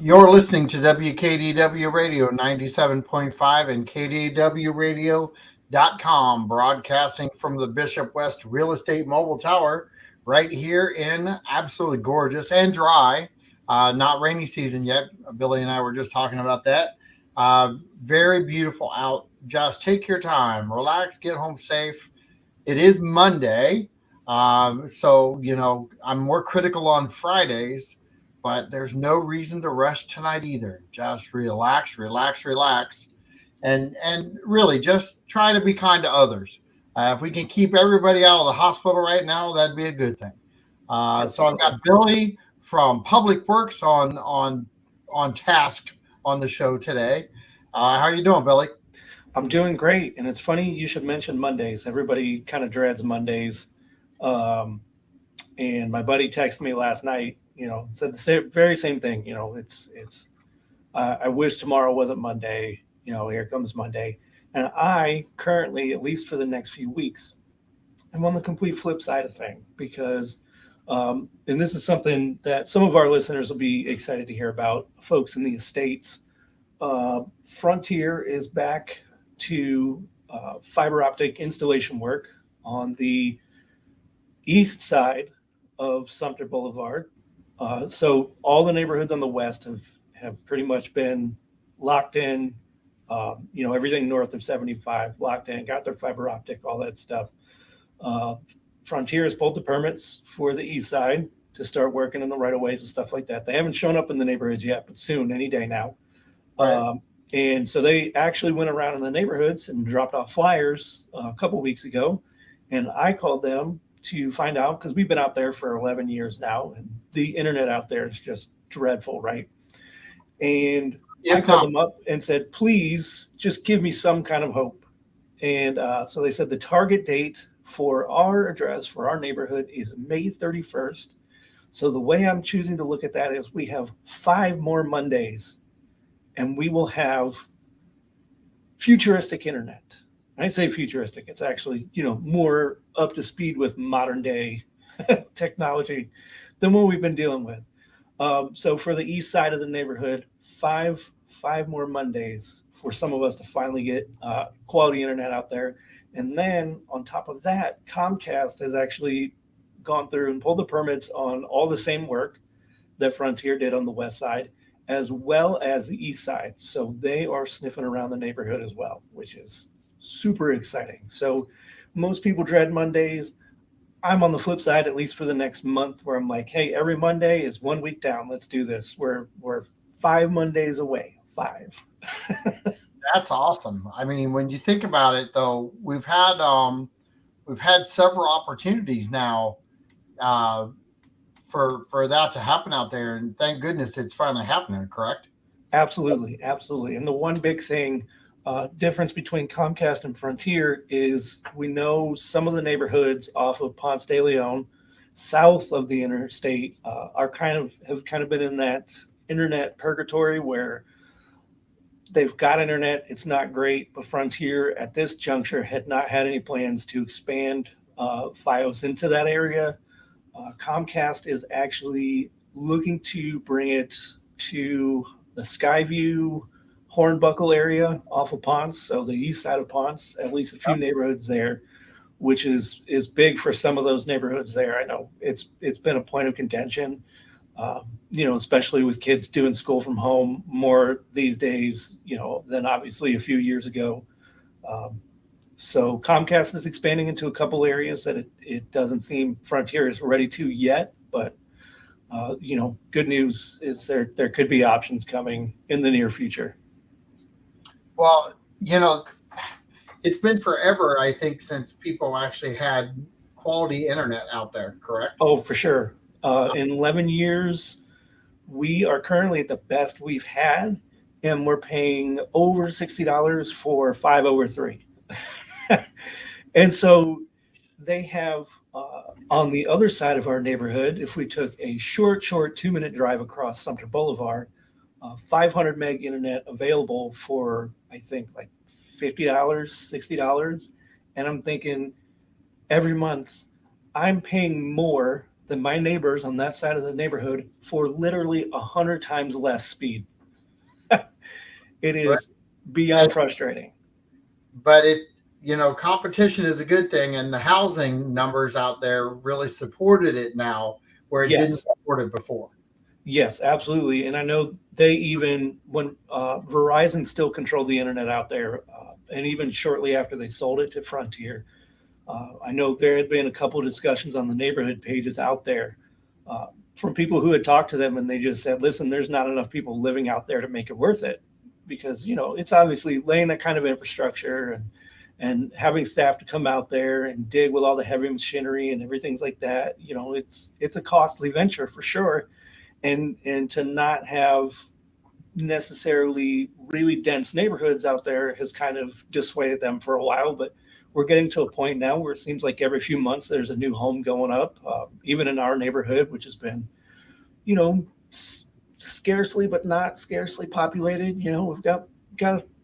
You're listening to WKDW Radio 97.5 and KDWRadio.com, broadcasting from the Bishop West Real Estate Mobile Tower right here in absolutely gorgeous and dry, not rainy season yet. Billy and I were just talking about that. Very beautiful out. Just take your time, relax, get home safe. It is Monday. I'm more critical on Fridays, but there's no reason to rush tonight either. Just relax, relax, relax, and really just try to be kind to others. If we can keep everybody out of the hospital right now, that'd be a good thing. So I've got Billy from Public Works on task on the show today. How are you doing, Billy? I'm doing great, and it's funny you should mention Mondays. Everybody kind of dreads Mondays, um, and my buddy texted me last night. Said the very same thing. It's. I wish tomorrow wasn't Monday. Here comes Monday, and I currently, at least for the next few weeks, I'm on the complete flip side of thing because, and this is something that some of our listeners will be excited to hear about. Folks in the estates, Frontier is back to fiber optic installation work on the east side of Sumter Boulevard. So all the neighborhoods on the west have pretty much been locked in. Everything north of 75 locked in, got their fiber optic, all that stuff. Uh, Frontier has pulled the permits for the east side to start working in the right of ways and stuff like that. They haven't shown up in the neighborhoods yet, but soon, any day now. Right. And so they actually went around in the neighborhoods and dropped off flyers a couple weeks ago. And I called them to find out because we've been out there for 11 years now, and the internet out there is just dreadful, right? And I If called not, them up and said, please just give me some kind of hope. And so they said the target date for our address, for our neighborhood, is May 31st. So the way I'm choosing to look at that is we have 5 more Mondays and we will have futuristic internet. I say futuristic, it's actually, more up to speed with modern day technology than what we've been dealing with. So for the east side of the neighborhood, five more Mondays for some of us to finally get quality internet out there. And then on top of that, Comcast has actually gone through and pulled the permits on all the same work that Frontier did on the west side, as well as the east side. So they are sniffing around the neighborhood as well, which is super exciting. So most people dread Mondays. I'm on the flip side, at least for the next month, where I'm like, hey, every Monday is 1 week down. Let's do this. We're 5 Mondays away. 5. that's awesome. I mean, when you think about it, though, we've had several opportunities now uh, for that to happen out there, and thank goodness it's finally happening. Correct? Absolutely, absolutely. And the one big thing difference between Comcast and Frontier is we know some of the neighborhoods off of Ponce de Leon, south of the interstate, are kind of been in that internet purgatory where they've got internet. It's not great, but Frontier at this juncture had not had any plans to expand FiOS into that area. Comcast is actually looking to bring it to the Skyview Hornbuckle area off of Ponce, so the east side of Ponce, at least a few neighborhoods there, which is big for some of those neighborhoods there. I know it's been a point of contention, especially with kids doing school from home more these days, than obviously a few years ago. Um, so Comcast is expanding into a couple areas that it doesn't seem Frontier is ready to yet, but good news is there could be options coming in the near future. Well, it's been forever, I think, since people actually had quality internet out there. Correct? Oh, for sure. In 11 years, we are currently at the best we've had, and we're paying over $60 for 5 over 3. And so they have on the other side of our neighborhood, if we took a short 2 minute drive across Sumter Boulevard, 500 meg internet available for, I think, like $50, $60. And I'm thinking every month I'm paying more than my neighbors on that side of the neighborhood for literally 100 times less speed. It Right. is And, beyond frustrating. but competition is a good thing, and the housing numbers out there really supported it now, where it didn't Yes, support it before. yes, absolutely. And I know they even, when Verizon still controlled the internet out there, and even shortly after they sold it to Frontier, I know there had been a couple of discussions on the neighborhood pages out there uh, from people who had talked to them, and they just said, "Listen, there's not enough people living out there to make it worth it, because it's obviously laying that kind of infrastructure and having staff to come out there and dig with all the heavy machinery and everything's like that. It's a costly venture for sure, and to not have necessarily really dense neighborhoods out there has kind of dissuaded them for a while. But we're getting to a point now where it seems like every few months there's a new home going up, even in our neighborhood, which has been, you know, scarcely but not scarcely populated. We've got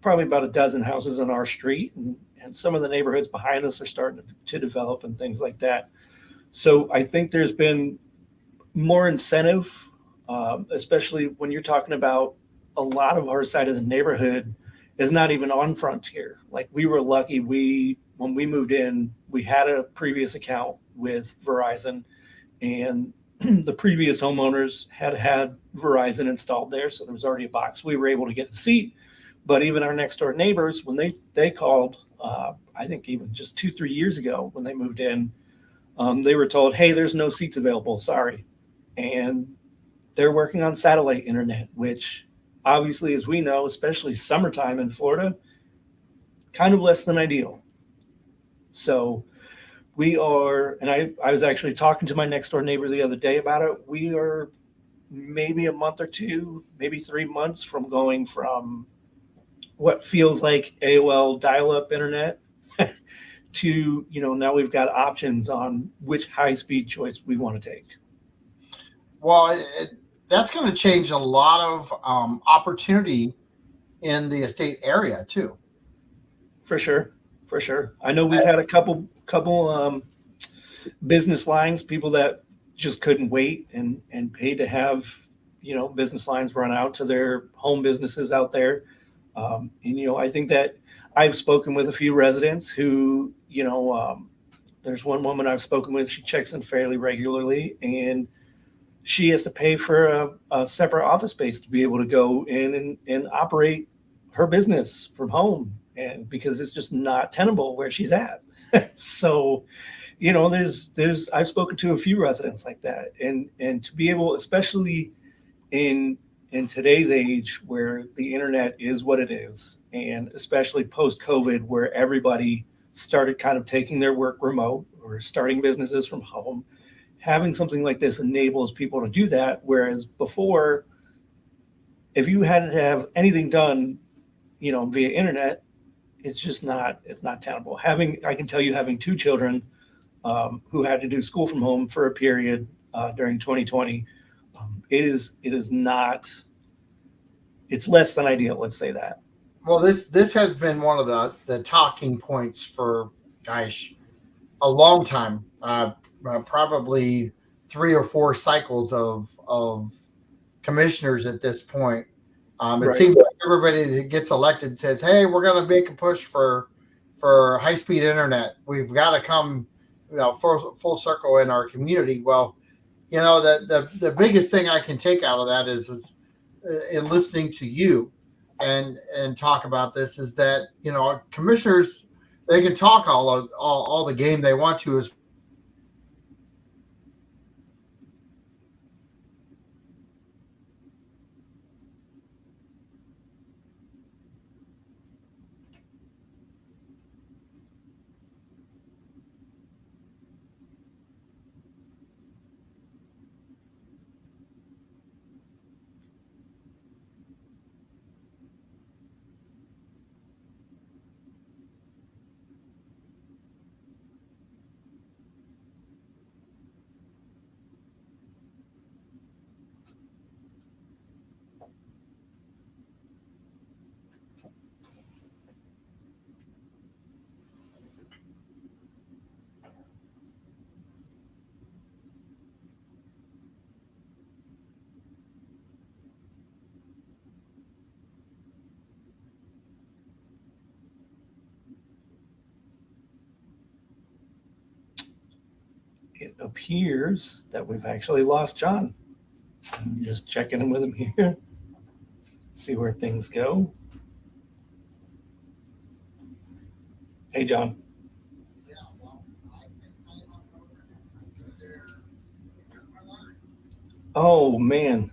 probably about a dozen houses on our street, and some of the neighborhoods behind us are starting to develop and things like that. So I think there's been more incentive, especially when you're talking about a lot of our side of the neighborhood is not even on Frontier. Like, we were lucky. When we moved in, we had a previous account with Verizon, and the previous homeowners had Verizon installed there, so there was already a box. We were able to get the seat, but even our next door neighbors, when they called, I think even just 2-3 years ago when they moved in, they were told, "Hey, there's no seats available. Sorry." And they're working on satellite internet, which obviously, as we know, especially summertime in Florida, kind of less than ideal. So we are, and I was actually talking to my next door neighbor the other day about it. We are maybe a month or two, maybe 3 months from going from what feels like AOL dial up internet to, now we've got options on which high speed choice we want to take. Well, that's going to change a lot of opportunity in the estate area too. For sure. For sure. I know we've had a couple business lines, people that just couldn't wait and paid to have, business lines run out to their home businesses out there. And, I think that I've spoken with a few residents who, there's one woman I've spoken with, she checks in fairly regularly, and she has to pay for a separate office space to be able to go in and operate her business from home, and because it's just not tenable where she's at. So, there's I've spoken to a few residents like that, and to be able, especially in today's age where the internet is what it is, and especially post COVID, where everybody started kind of taking their work remote or starting businesses from home, having something like this enables people to do that. Whereas before, if you had to have anything done, via internet, it's not tenable. I can tell you, having two children who had to do school from home for a period during 2020, it is not, it's less than ideal. Let's say that. Well, this has been one of the talking points for, gosh, a long time. Probably 3 or 4 cycles of commissioners at this point. It Right. seems like everybody that gets elected says, "Hey, we're going to make a push for high speed internet. We've got to come, full circle in our community." Well, the biggest thing I can take out of that is in listening to you and talk about this, is that commissioners, they can talk all the game they want to, as it appears that we've actually lost John. I'm just checking in with him here. See where things go. Hey, John. Oh, man.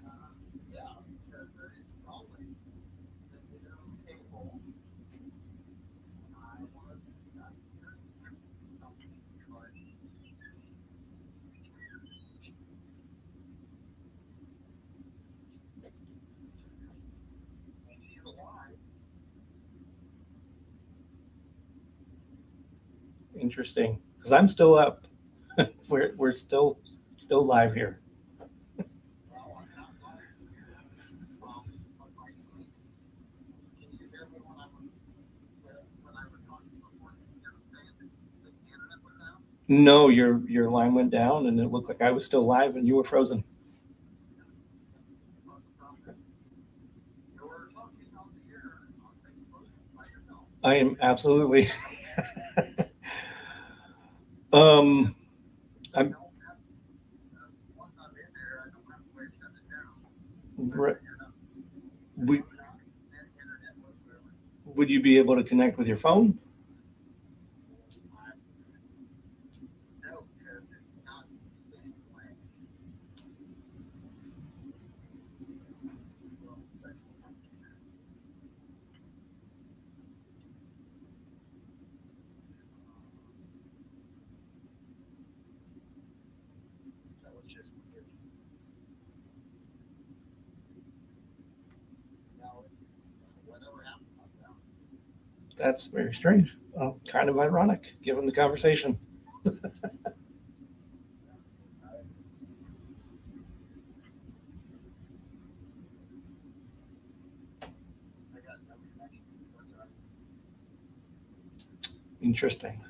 Interesting. Because I'm still up. We're still live here. No, your line went down, and it looked like I was still live, and you were frozen. I am absolutely. um, I'm. Re- we, would you be able to connect with your phone? That's very strange. Kind of ironic, given the conversation. Interesting.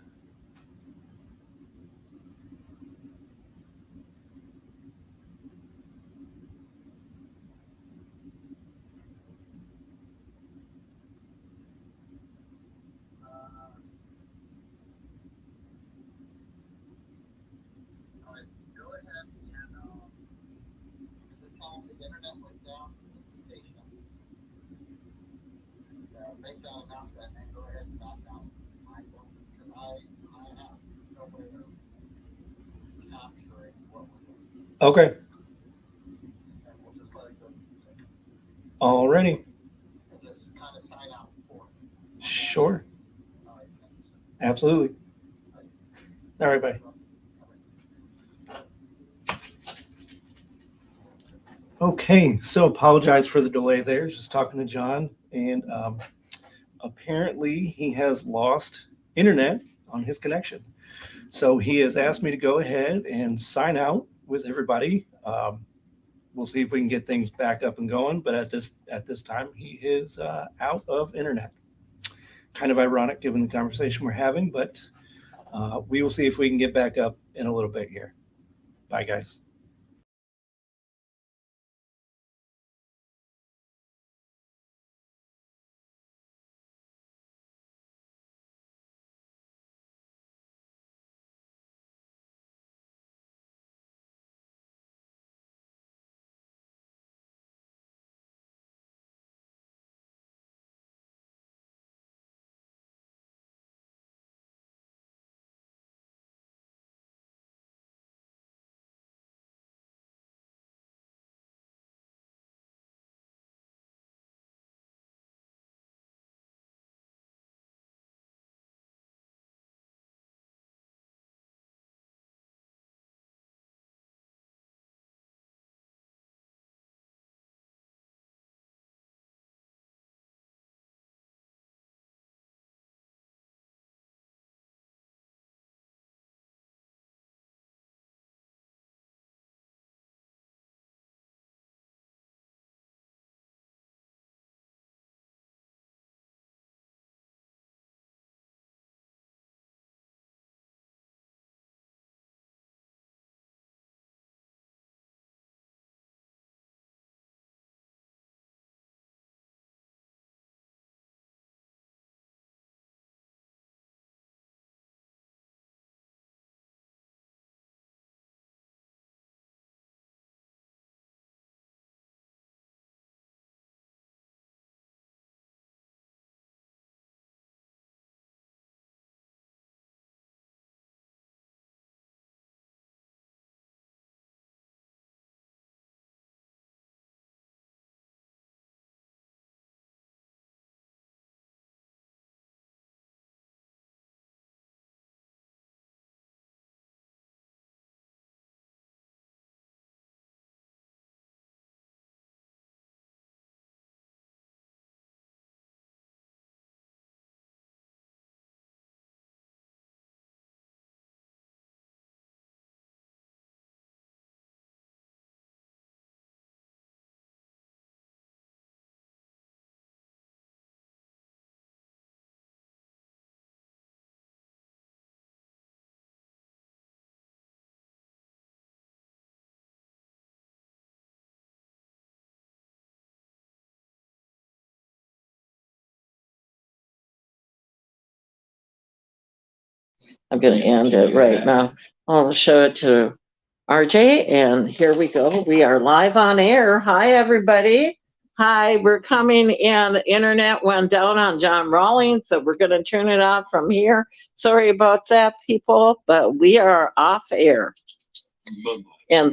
Okay. Alrighty. Sure. Absolutely. All right, bye. Okay, so apologize for the delay there. Just talking to John, and apparently he has lost internet on his connection. So he has asked me to go ahead and sign out with everybody. We'll see if we can get things back up and going, but at this time he is out of internet. Kind of ironic given the conversation we're having, but we will see if we can get back up in a little bit here. Bye, guys. I'm going to end it right now. I'll show it to RJ, and here we go. We are live on air. Hi, everybody. Hi, we're coming in. The internet went down on John Rawlings, so we're going to turn it off from here. Sorry about that, people, but we are off air. And then